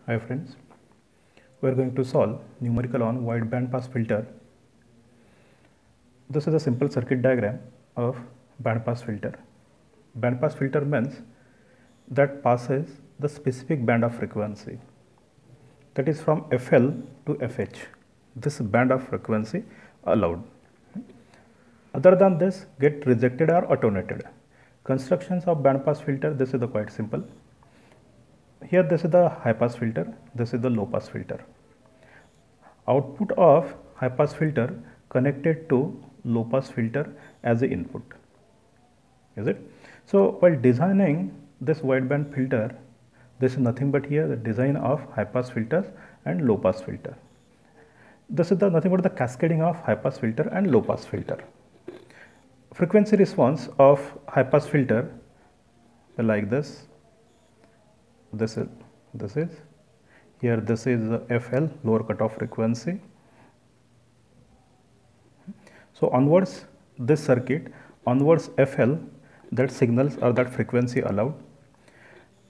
Hi friends, we are going to solve numerical on wide band pass filter. This is a simple circuit diagram of band pass filter. Band pass filter means that passes the specific band of frequency, that is from FL to FH. This band of frequency allowed. Other than this, get rejected or attenuated. Constructions of band pass filter, this is the quite simple. Here this is the high pass filter, this is the low pass filter. Output of high pass filter connected to low pass filter as the input, is it? So while designing this wideband filter, this is nothing but here the design of high pass filters and low pass filter. This is the nothing but the cascading of high pass filter and low pass filter. Frequency response of high pass filter like this. This is here, this is the FL, lower cutoff frequency. So onwards this circuit, onwards FL, that signals or that frequency allowed.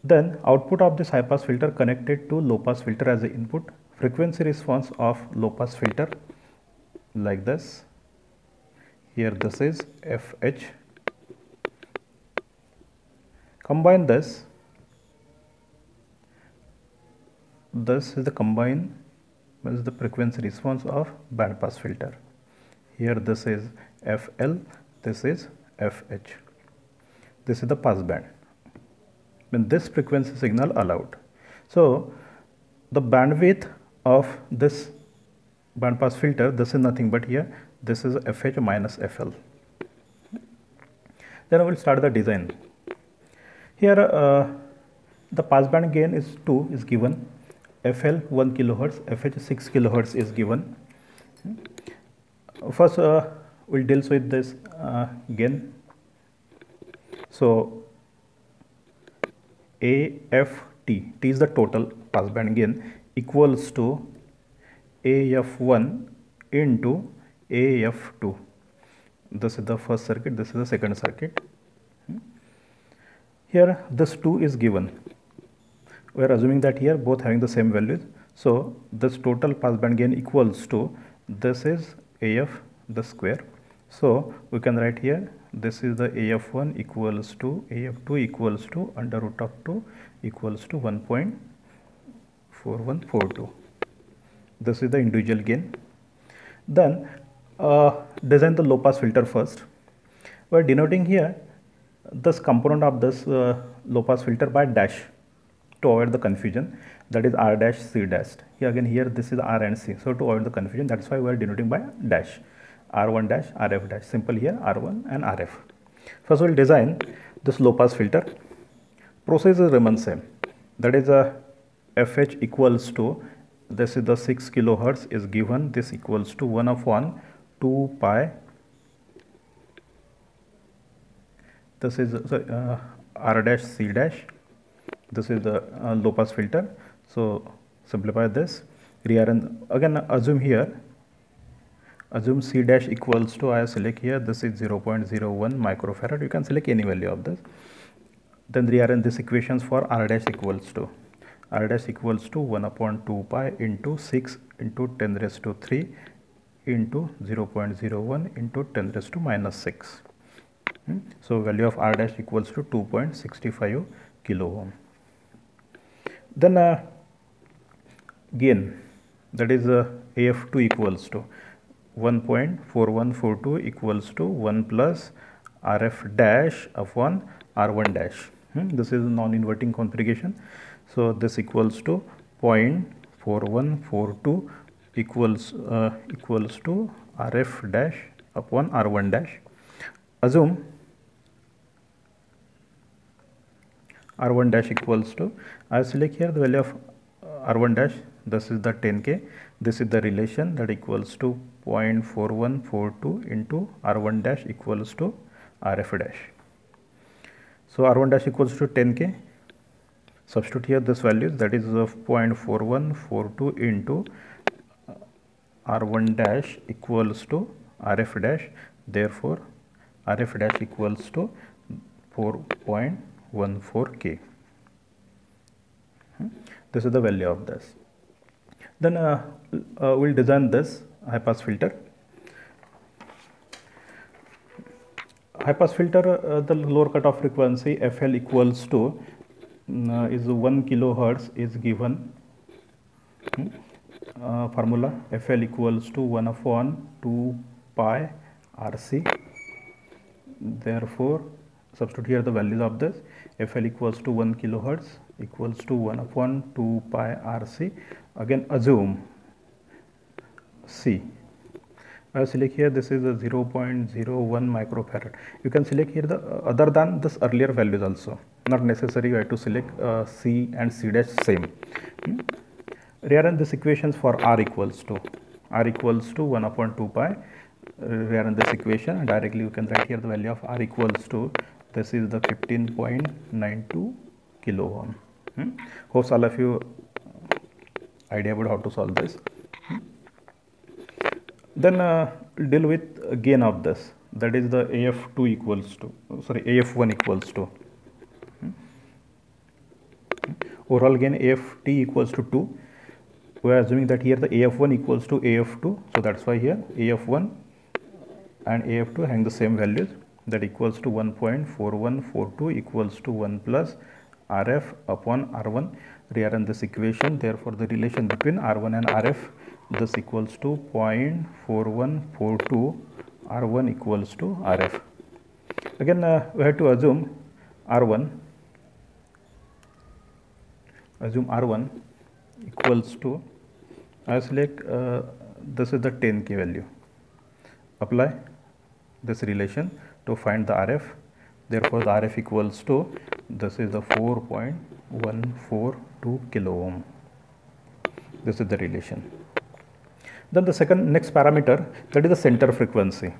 Then output of this high pass filter connected to low pass filter as the input. Frequency response of low pass filter like this. Here this is FH. Combine this. This is the combine, means the frequency response of band pass filter. Here this is FL, this is FH. This is the pass band. When this frequency signal allowed. So the bandwidth of this band pass filter, this is nothing but here, this is FH minus FL. Then I will start the design. Here the pass band gain is 2 is given. FL 1 kilohertz, FH 6 kilohertz is given. First we'll deal with this gain. So AFT, T is the total pass band gain, equals to AF1 into AF2. This is the first circuit, this is the second circuit. Here this 2 is given. We are assuming that here both having the same values. So this total pass band gain equals to, this is AF the square. So we can write here, this is the AF1 equals to AF2 equals to under root of 2 equals to 1.4142. This is the individual gain. Then design the low pass filter first. We are denoting here this component of this low pass filter by dash to avoid the confusion, that is R dash C dash. Here again, here this is R and C, so to avoid the confusion, that's why we are denoting by dash, R1 dash, RF dash. Simple here R1 and RF. First we will design this low pass filter. Process is remains same, that is FH equals to, this is the 6 kilohertz is given, this equals to 1 upon 2 pi, this is R dash C dash. This is the low pass filter. So simplify this, rearrange again, assume here, assume C dash equals to, I select here, this is 0.01 microfarad. You can select any value of this. Then rearrange this equations for R dash equals to, R dash equals to 1 upon 2 pi into 6 into 10 raised to 3 into 0.01 into 10 raised to minus 6. So value of R dash equals to 2.65 kilo ohm. Then gain, that is AF2 equals to 1.4142 equals to 1 plus RF dash upon R1 dash. This is non-inverting configuration. So this equals to 0.4142 equals to RF dash upon R1 dash. Assume R1 dash equals to, I select here the value of R1 dash, this is the 10K, this is the relation, that equals to 0.4142 into R1 dash equals to RF dash. So R1 dash equals to 10K, substitute here this value, that is of 0.4142 into R1 dash equals to RF dash, therefore RF dash equals to 4.14K. This is the value of this. Then we'll design this high pass filter. High pass filter, the lower cutoff frequency FL equals to is 1 kilohertz is given. Formula FL equals to 1 upon 2 pi RC. Therefore, substitute here the values of this. FL equals to 1 kilohertz equals to 1 upon 2 pi RC. Again, assume C. I select here this is a 0.01 microfarad. You can select here the other than this earlier values also. Not necessary you have to select C and C dash same. Rearrange this equations for R equals to 1 upon 2 pi. Rearrange this equation and directly you can write here the value of R equals to, this is the 15.92 kilo ohm. Hope all of you idea about how to solve this. Then deal with gain of this, that is the AF2 equals to, AF1 equals to, overall gain AFT equals to 2. We are assuming that here the AF1 equals to AF2, so that's why here AF1 and AF2 having the same values, that equals to 1.4142 equals to 1 plus RF upon R1. Rearrange this equation, therefore the relation between R1 and RF, this equals to 0.4142, R1 equals to RF. Again we have to assume R1 equals to, I select this is the 10K value, apply this relation to find the RF, therefore the RF equals to, this is the 4.142 kilo ohm. This is the relation. Then the next parameter, that is the center frequency.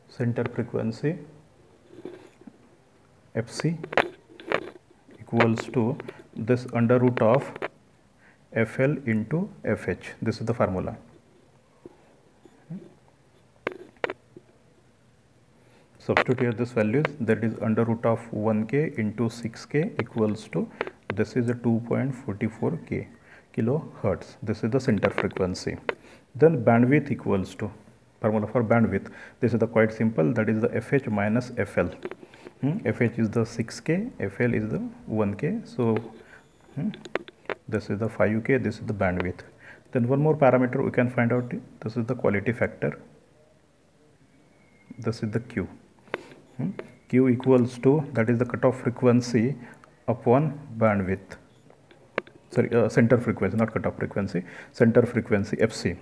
Center frequency FC equals to this under root of FL into FH. This is the formula. Substitute here this values, that is under root of 1K into 6K equals to, this is a 2.44 kilohertz. This is the center frequency. Then bandwidth equals to, formula for bandwidth, this is the quite simple, that is the FH minus FL. FH is the 6K, FL is the 1K, so this is the 5K, this is the bandwidth. Then one more parameter we can find out, this is the quality factor, this is the Q. Q equals to, that is the cutoff frequency upon bandwidth, center frequency, not cutoff frequency, center frequency FC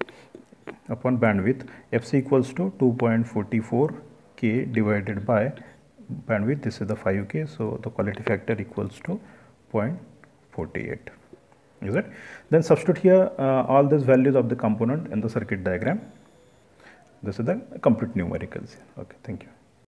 upon bandwidth. FC equals to 2.44K divided by bandwidth, this is the 5K, so the quality factor equals to 0.48. Is it? Then substitute here all these values of the component in the circuit diagram. This is the complete numericals. Okay, thank you.